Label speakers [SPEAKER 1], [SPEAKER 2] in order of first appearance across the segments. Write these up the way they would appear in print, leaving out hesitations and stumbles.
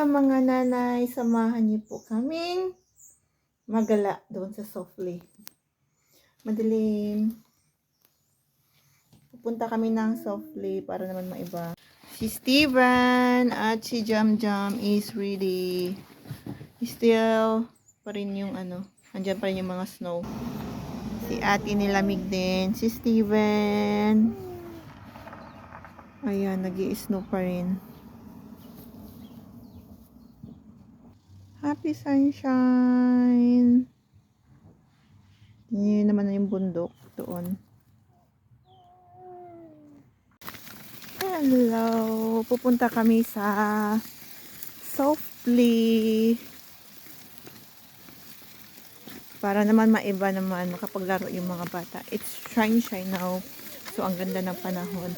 [SPEAKER 1] Umaga mga nanay, samahan niyo po kaming magala doon sa Softly. Madilim. Pupunta kami ng Softly para naman maiba. Si Steven at si Jam Jam is ready. Still pa rin yung andyan pa rin yung mga snow. Si ate nilamig din. Si Steven. Ayan, nag-i-snow pa rin. Happy sunshine. Yun naman na yung bundok doon. Hello. Pupunta kami sa Softly. Para naman maiba naman makapaglaro yung mga bata. It's shine now. So ang ganda ng panahon.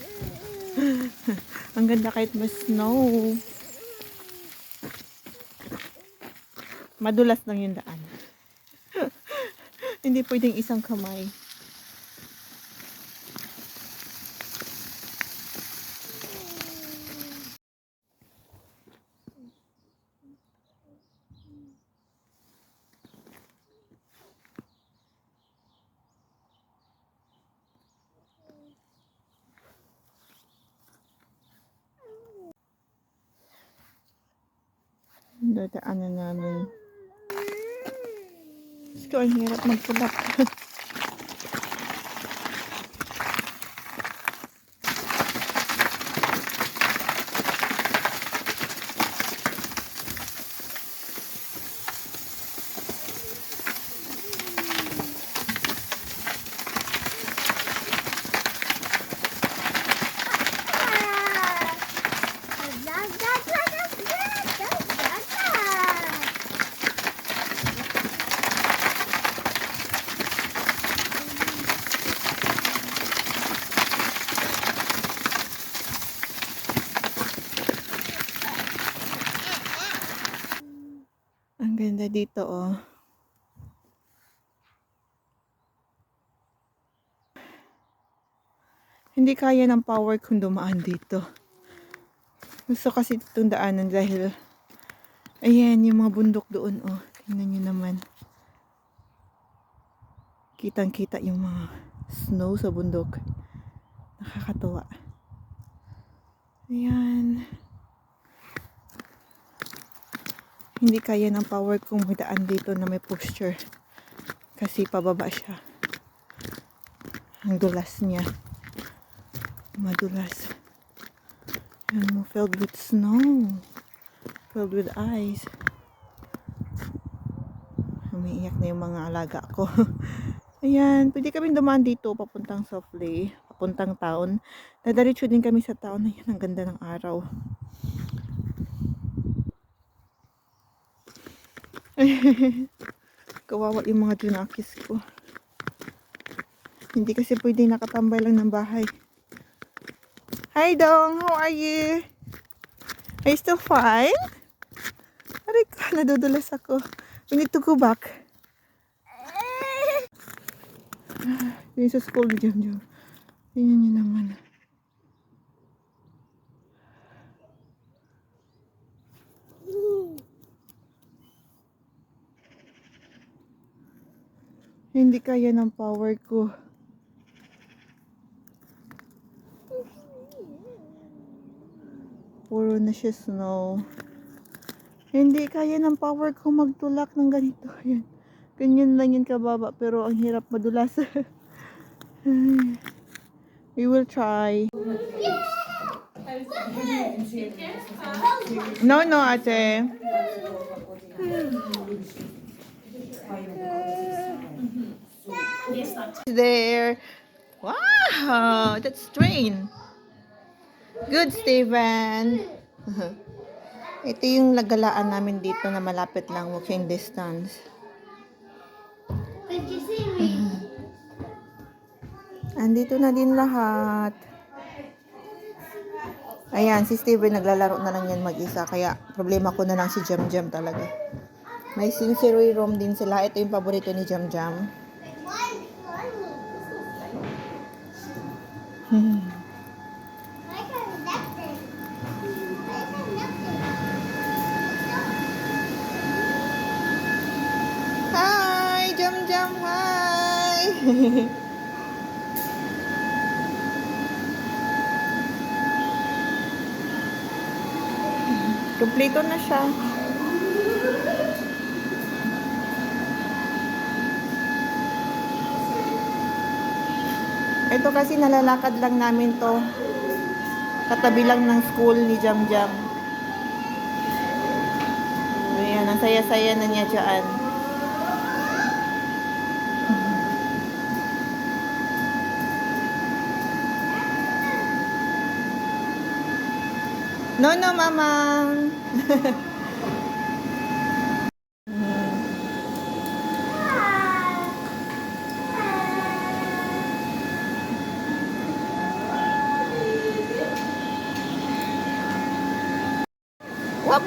[SPEAKER 1] Ang ganda kahit may snow. Madulas lang yung daan. Hindi pwedeng isang kamay. Dadaanan namin. Gusto, ang hirap magpulak. Ang ganda dito, oh. Hindi kaya ng power kung dumaan dito. Gusto kasi itong daanan dahil ayan yung mga bundok doon, oh. Tingnan nyo naman. Kitang-kita yung mga snow sa bundok. Nakakatuwa. Ayan. Hindi kaya ng power kung may daan dito na may posture. Kasi pababa siya. Ang dulas niya. Madulas. Ayan, filled with snow. Filled with ice. Umiiyak na yung mga alaga ko. Ayan, pwede kaming dumaan dito papuntang Softly, papuntang town. Dadiretso din kami sa town. Ayan, ang ganda ng araw. Kawawa yung mga junakis ko. Hindi kasi pwede nakatambay lang ng bahay. Hi Dong, how are you? Are you still fine? Aray ka, nadudulas ako. We need to go back. Dito sa school ni Jam Jam. Tingnan niyo naman. Hindi kaya ng power ko. Puro na siya snow. Hindi kaya ng power ko magtulak ng ganito. Ayan. Ganyan lang yan kababa pero ang hirap madulas. We will try. No, ate. There. Wow, that's train. Good, Steven. Ito yung nagalaan namin dito na malapit lang, walking distance.
[SPEAKER 2] Did you see me?
[SPEAKER 1] Andito na din lahat. Ayan, si Steven naglalaro na lang yan mag-isa. Kaya problema ko na lang si Jam Jam talaga. May sensory room din sila. Ito yung paborito ni Jam Jam. Kumpleto na siya. Ito kasi nalalakad lang namin to. Katabi lang ng school ni Jam Jam. Ayan, ang saya-saya na niya dyan. No, no, mamang. Wap.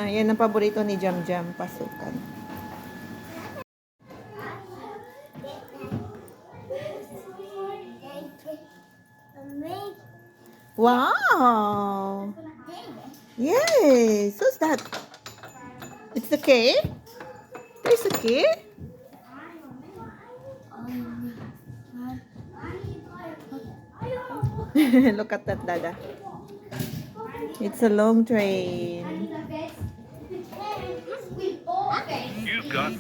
[SPEAKER 1] Yan ang paborito ni Jam Jam, pasukan. Wow! Yes! What's that? It's the cake? There's a cake? Look at that, Dada. It's a long train.
[SPEAKER 2] You've got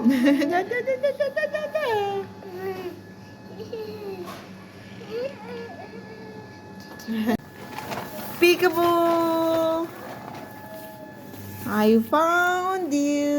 [SPEAKER 1] Da, da, da, da, da, da, da. Peekaboo! I found you!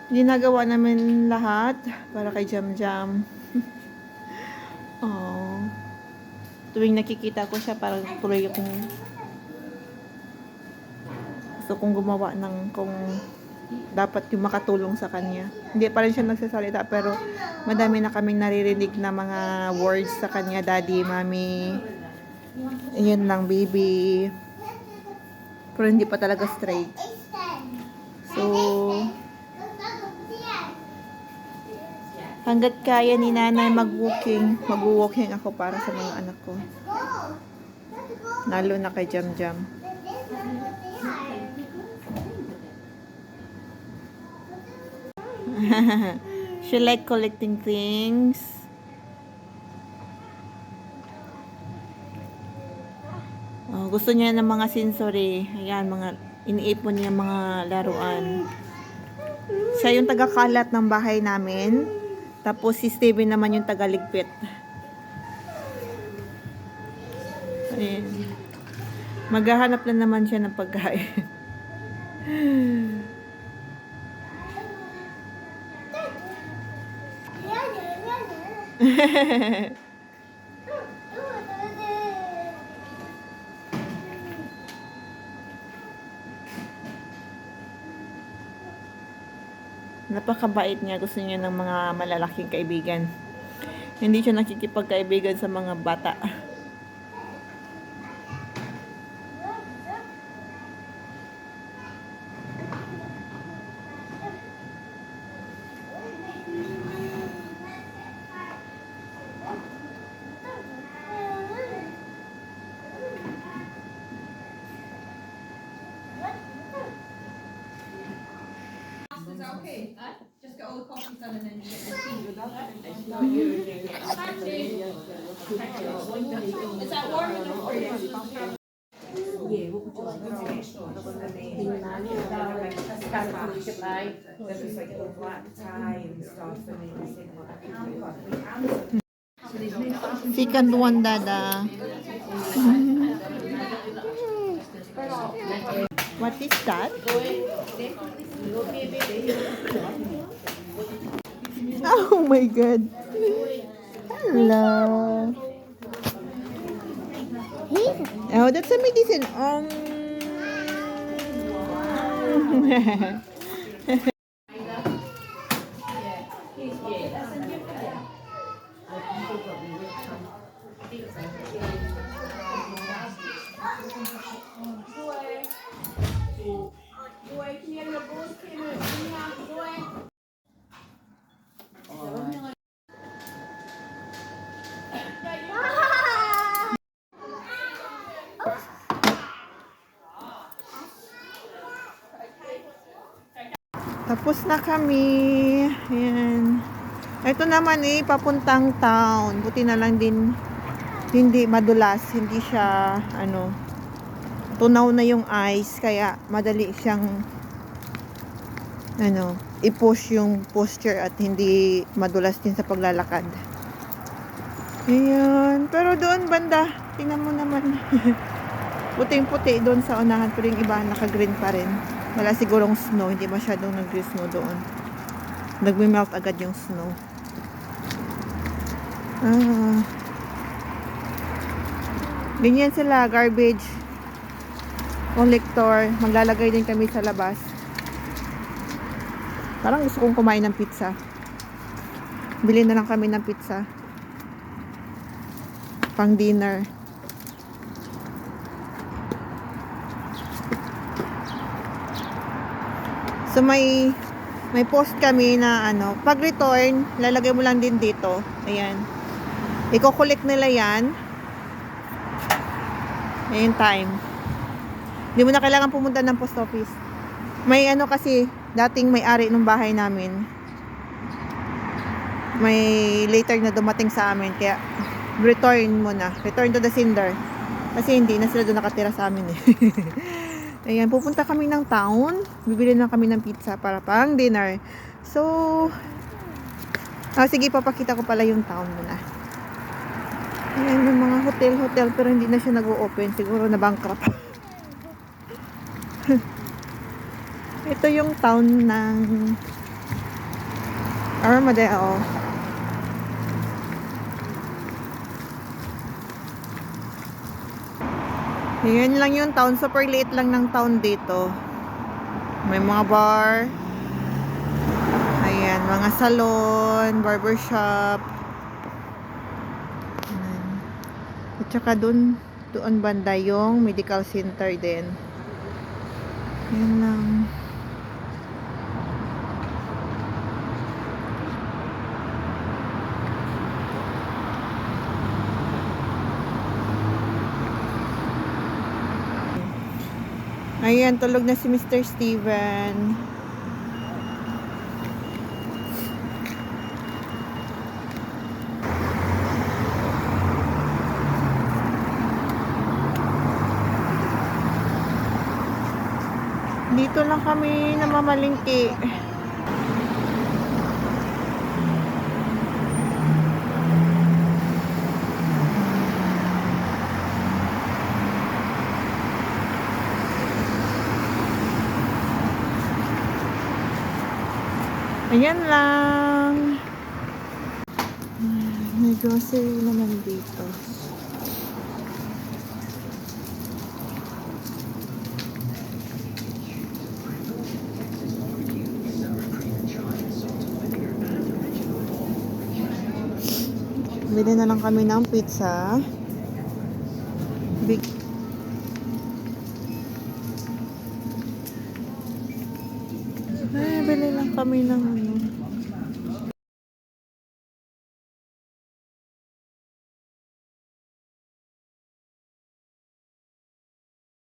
[SPEAKER 1] Ginagawa namin lahat para kay Jam Jam. Oh. Tuwing nakikita ko siya, parang tuloy akong gusto kong gumawa ng kung dapat yung makatulong sa kanya. Hindi pa rin siya nagsasalita, pero madami na kaming naririnig na mga words sa kanya. Daddy, mommy, yun lang, baby. Pero hindi pa talaga straight. So, hanggat kaya ni nanay mag-walking ako para sa mga anak ko. Lalo na kay Jam Jam. She like collecting things. Oh, gusto niya ng mga sensory. Ayan, mga iniipon niya mga laruan. Siya yung taga-kalat ng bahay namin. Tapos si Steven naman yung taga-ligpit. Ayan. Maghahanap na naman siya ng pagkain. Napakabait niya. Gusto niya ng mga malalaking kaibigan. Hindi siya nakikipagkaibigan sa mga bata.
[SPEAKER 3] Is that okay? Huh? Just go.
[SPEAKER 1] Second one, Dada. What is that? Oh my God. Hello. Oh, that's a medicine. Tapos na kami. Ayan. Ito naman papuntang town. Buti na lang din hindi madulas. Hindi siya, tunaw na yung ice. Kaya madali siyang, i-push yung posture at hindi madulas din sa paglalakad. Ayan. Pero doon banda, tingnan mo naman. Puting-puti doon sa unahan. Pero yung iba naka-green pa rin. Wala sigurong snow. Hindi masyadong nag-snow doon. Nagme-melt agad yung snow. Ganyan sila. Garbage collector. Maglalagay din kami sa labas. Parang gusto kong kumain ng pizza. Bili na lang kami ng pizza. Pang dinner. So may post kami na pag return, lalagay mo lang din dito. Ayan. Iko-collect nila 'yan. Ayan time. Hindi mo na kailangan pumunta ng post office. May kasi dating may-ari ng bahay namin. May later na dumating sa amin kaya return mo na. Return to the sender. Kasi hindi na sila doon nakatira sa amin Ayan, pupunta kami ng town. Bibili na kami ng pizza para pang dinner. So, sige, papakita ko pala yung town muna. Ayan, yung mga hotel, pero hindi na siya nag-o-open. Siguro na bankrupt. Ito yung town ng Armadale. Ayan lang yung town. Super liit lang ng town dito. May mga bar. Ayan, mga salon, barbershop. Ayan. At saka doon banda yung medical center din. Ayan lang. Ayan, tulog na si Mr. Steven. Dito lang kami namamalingki. Ayan lang. May grocery naman dito. Bili na lang kami ng pizza. Big. Bili lang kami ng